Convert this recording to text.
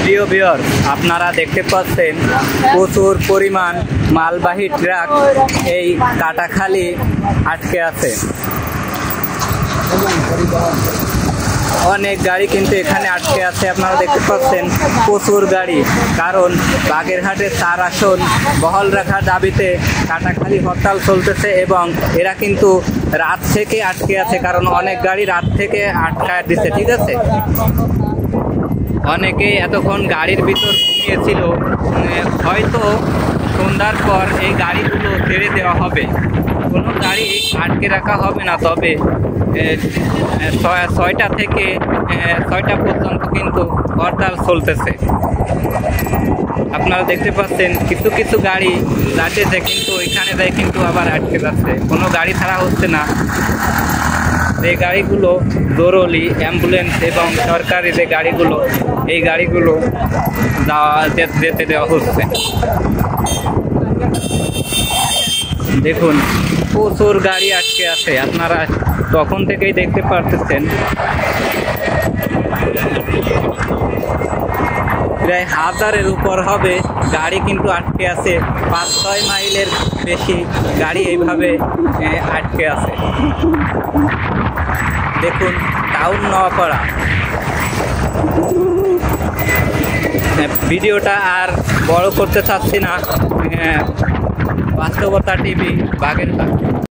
প্রিয় ভিউয়ার, আপনারা দেখতে পাচ্ছেন প্রচুর পরিমাণ মালবাহী ট্রাক এই কাটাখালী আটকে আছে। অনেক গাড়ি কিন্তু এখানে আটকে আছে, আপনারা দেখতে পাচ্ছেন প্রচুর গাড়ি। কারণ বাগেরহাটের 4 আসন বহাল রাখার দাবিতে কাটাখালী হরতাল চলতেছে এবং এরা কিন্তু রাত থেকে আটকে আছে, কারণ অনেক গাড়ি রাত থেকে আটকায় দিচ্ছে। ঠিক আছে, অনেকেই এতক্ষণ গাড়ির ভিতর ঘুমিয়েছিল, হয়তো সন্ধ্যার পর এই গাড়িগুলো ছেড়ে দেওয়া হবে, কোনো গাড়ি আটকে রাখা হবে না। তবে 6টা থেকে 6টা পর্যন্ত কিন্তু হরতাল চলতেছে। আপনারা দেখতে পাচ্ছেন কিছু কিছু গাড়ি যাচ্ছে, কিন্তু ওইখানে যায় কিন্তু আবার আটকে যাচ্ছে, কোনো গাড়ি ছাড়া হচ্ছে না। যে গাড়িগুলো জরুরি অ্যাম্বুলেন্স এবং সরকারি যে গাড়িগুলো, এই গাড়িগুলো যেতে দেওয়া হচ্ছে। দেখুন প্রচুর গাড়ি আটকে আছে, আপনারা তখন থেকেই দেখতে পারতেছেন। প্রায় 1000-এর উপর হবে গাড়ি কিন্তু আটকে আছে, 5-6 মাইলের বেশি গাড়ি এইভাবে আটকে আছে। দেখুন টাউন নোয়াপাড়া। ভিডিওটা আর বড় করতে চাচ্ছি না। বাস্তবতা টিভি, বাগেরহাট।